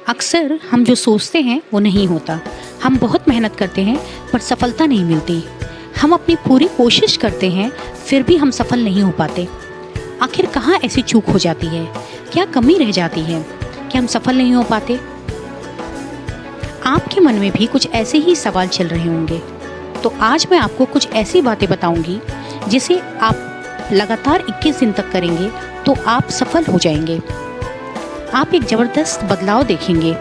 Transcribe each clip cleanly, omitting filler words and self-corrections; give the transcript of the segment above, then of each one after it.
अक्सर हम जो सोचते हैं वो नहीं होता। हम बहुत मेहनत करते हैं पर सफलता नहीं मिलती। हम अपनी पूरी कोशिश करते हैं फिर भी हम सफल नहीं हो पाते। आखिर कहाँ ऐसी चूक हो जाती है? क्या कमी रह जाती है कि हम सफल नहीं हो पाते? आपके मन में भी कुछ ऐसे ही सवाल चल रहे होंगे। तो आज मैं आपको कुछ ऐसी बातें बताऊंगी जिसे आप लगातार 21 दिन तक करेंगे तो आप सफल हो जाएंगे। आप एक ज़बरदस्त बदलाव देखेंगे।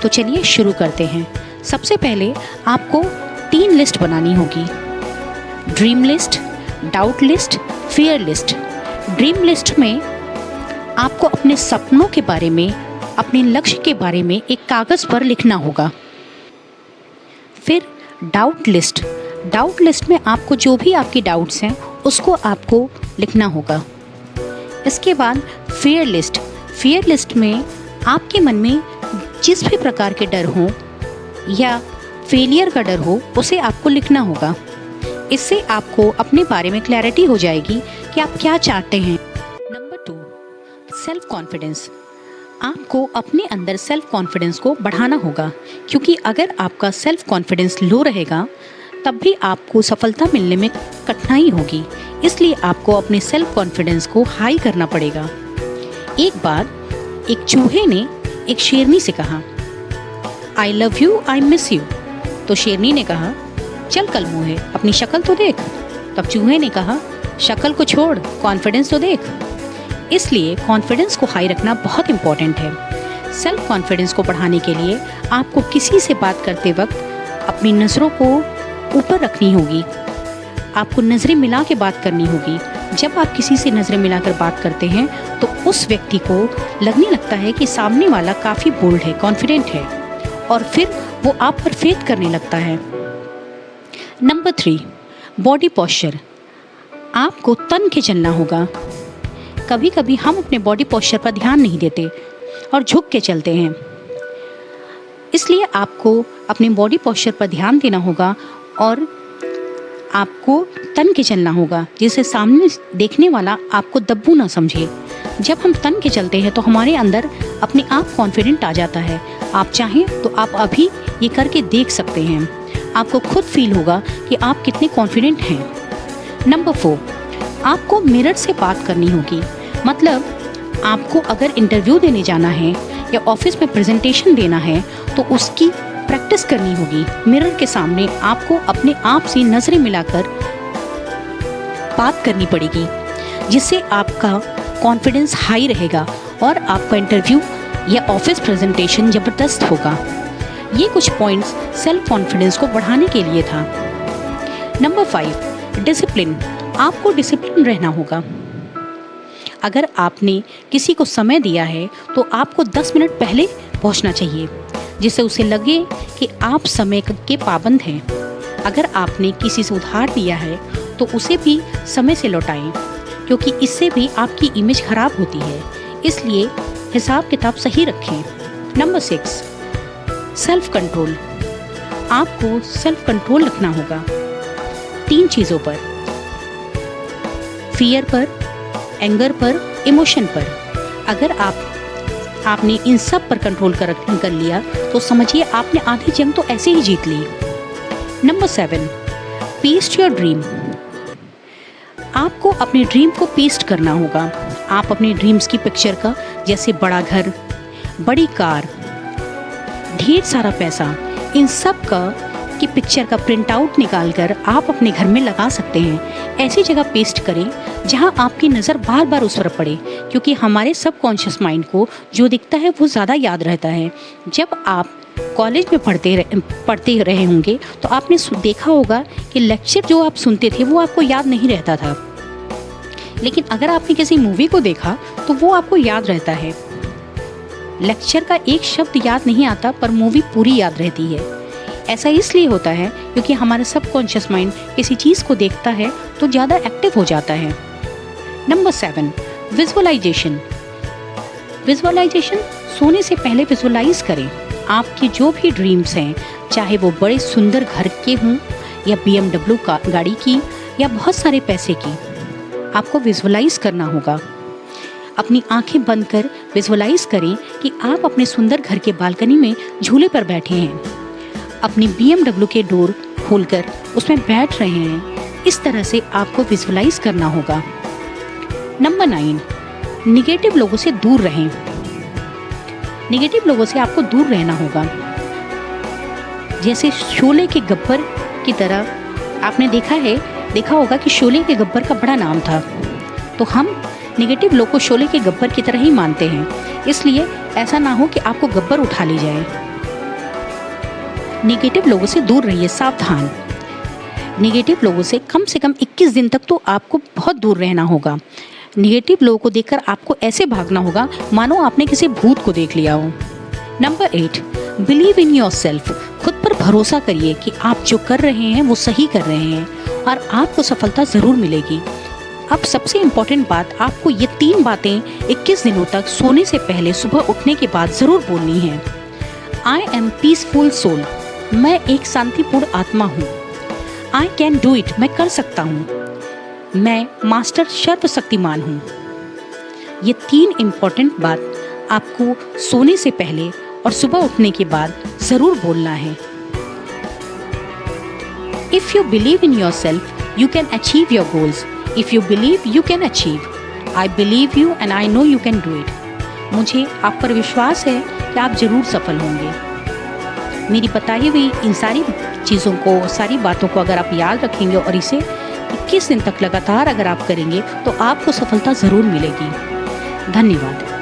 तो चलिए शुरू करते हैं। सबसे पहले आपको 3 लिस्ट बनानी होगी। Dream list, doubt list, fear list. Dream list में आपको अपने सपनों के बारे में, अपने लक्ष्य के बारे में एक कागज़ पर लिखना होगा। फिर डाउट लिस्ट। डाउट लिस्ट में आपको जो भी आपके डाउट्स हैं उसको आपको लिखना होगा। इसके बाद फियर लिस्ट। फियर लिस्ट में आपके मन में जिस भी प्रकार के डर हो या फेलियर का डर हो उसे आपको लिखना होगा। इससे आपको अपने बारे में क्लैरिटी हो जाएगी कि आप क्या चाहते हैं। Number 2, self confidence. आपको अपने अंदर सेल्फ कॉन्फिडेंस को बढ़ाना होगा, क्योंकि अगर आपका सेल्फ कॉन्फिडेंस लो रहेगा तब भी आपको सफलता मिलने में कठिनाई होगी। इसलिए आपको अपने सेल्फ कॉन्फिडेंस को हाई करना पड़ेगा। एक बार एक चूहे ने एक शेरनी से कहा, I love you, I miss you. तो शेरनी ने कहा, चल कल मुँहे अपनी शक्ल तो देख। तब चूहे ने कहा, शक्ल को छोड़, कॉन्फिडेंस तो देख। इसलिए कॉन्फिडेंस को हाई रखना बहुत इम्पॉर्टेंट है। सेल्फ कॉन्फिडेंस को बढ़ाने के लिए आपको किसी से बात करते वक्त अपनी नज़रों को ऊपर रखनी होगी। आपको नज़रें मिला के बात करनी होगी। जब आप किसी से नज़रें मिलाकर बात करते हैं तो उस व्यक्ति को लगने लगता है कि सामने वाला काफ़ी बोल्ड है, कॉन्फिडेंट है, और फिर वो आप पर फेथ करने लगता है। Number 3, body posture. आपको तन के चलना होगा। कभी कभी हम अपने बॉडी पोस्चर पर ध्यान नहीं देते और झुक के चलते हैं। इसलिए आपको अपने बॉडी पोस्चर पर ध्यान देना होगा और आपको तन के चलना होगा, जिससे सामने देखने वाला आपको दब्बू ना समझे। जब हम तन के चलते हैं तो हमारे अंदर अपने आप कॉन्फिडेंट आ जाता है। आप चाहें तो आप अभी ये करके देख सकते हैं। आपको खुद फील होगा कि आप कितने कॉन्फिडेंट हैं। नंबर 4, आपको मिरर से बात करनी होगी। मतलब आपको अगर इंटरव्यू देने जाना है या ऑफिस में प्रेजेंटेशन देना है तो उसकी प्रैक्टिस करनी होगी। मिरर के सामने आपको अपने आप से नज़रें मिलाकर बात करनी पड़ेगी, जिससे आपका कॉन्फिडेंस हाई रहेगा और आपका इंटरव्यू या ऑफिस प्रेजेंटेशन ज़बरदस्त होगा। ये कुछ पॉइंट्स सेल्फ कॉन्फिडेंस को बढ़ाने के लिए था। Number 5, discipline. आपको डिसिप्लिन रहना होगा। अगर आपने किसी को समय दिया है तो आपको 10 मिनट पहले पहुंचना चाहिए, जिससे उसे लगे कि आप समय के पाबंद हैं। अगर आपने किसी से उधार दिया है तो उसे भी समय से लौटाएं, क्योंकि इससे भी आपकी इमेज खराब होती है। इसलिए हिसाब किताब सही रखें। Number 6, self control. आपको सेल्फ कंट्रोल रखना होगा 3 चीज़ों पर, फियर पर, एंगर पर, इमोशन पर। अगर आपने इन सब पर कंट्रोल कर लिया तो समझिए आपने आधी जंग तो ऐसे ही जीत ली। Number 7, paste your dream. आपको अपने ड्रीम को पेस्ट करना होगा। आप अपने ड्रीम्स की पिक्चर का, जैसे बड़ा घर, बड़ी कार, ढेर सारा पैसा, इन सब का की पिक्चर का प्रिंट आउट निकाल कर आप अपने घर में लगा सकते हैं। ऐसी जगह पेस्ट करें जहां आपकी नज़र बार बार उस पर पड़े, क्योंकि हमारे सबकॉन्शियस माइंड को जो दिखता है वो ज़्यादा याद रहता है। जब आप कॉलेज में पढ़ते रहे होंगे तो आपने देखा होगा कि लेक्चर जो आप सुनते थे वो आपको याद नहीं रहता था, लेकिन अगर आपने किसी मूवी को देखा तो वो आपको याद रहता है। लेक्चर का एक शब्द याद नहीं आता पर मूवी पूरी याद रहती है। ऐसा इसलिए होता है क्योंकि हमारा सबकॉन्शियस माइंड किसी चीज़ को देखता है तो ज़्यादा एक्टिव हो जाता है। Number 7, visualisation. विजुअलाइजेशन, सोने से पहले विजुअलाइज करें आपके जो भी ड्रीम्स हैं, चाहे वो बड़े सुंदर घर के हों या BMW गाड़ी की या बहुत सारे पैसे की। आपको विजुअलाइज करना होगा। अपनी आंखें बंद कर विजुअलाइज करें कि आप अपने सुंदर घर के बालकनी में झूले पर बैठे हैं, अपनी BMW के डोर खोलकर उसमें बैठ रहे हैं। इस तरह से आपको विजुअलाइज करना होगा। नंबर 9, निगेटिव लोगों से दूर रहें। निगेटिव लोगों से आपको दूर रहना होगा। जैसे शोले के गब्बर की तरह आपने देखा होगा कि शोले के गब्बर का बड़ा नाम था, तो हम निगेटिव लोग को शोले के गब्बर की तरह ही मानते हैं। इसलिए ऐसा ना हो कि आपको गब्बर उठा ली जाए। निगेटिव लोगों से दूर रहिए, सावधान। निगेटिव लोगों से कम 21 दिन तक तो आपको बहुत दूर रहना होगा। निगेटिव लोगों को देखकर आपको ऐसे भागना होगा मानो आपने किसी भूत को देख लिया हो। Number 8, believe in your self. खुद पर भरोसा करिए कि आप जो कर रहे हैं वो सही कर रहे हैं और आपको सफलता ज़रूर मिलेगी। अब सबसे इम्पोर्टेंट बात, आपको ये 3 बातें 21 दिनों तक सोने से पहले सुबह उठने के बाद ज़रूर बोलनी है। I am peaceful soul. मैं एक शांतिपूर्ण आत्मा हूँ। I can do it. मैं कर सकता हूँ। मैं मास्टर सर्वशक्तिमान हूँ। ये 3 इम्पोर्टेंट बात आपको सोने से पहले और सुबह उठने के बाद ज़रूर बोलना है। If you believe in your self, you can achieve your goals. If you believe, you can achieve. I believe you and I know you can do it. मुझे आप पर विश्वास है कि आप ज़रूर सफल होंगे। मेरी बताई हुई इन सारी चीज़ों को, सारी बातों को अगर आप याद रखेंगे और इसे 21 दिन तक लगातार अगर आप करेंगे तो आपको सफलता ज़रूर मिलेगी। धन्यवाद।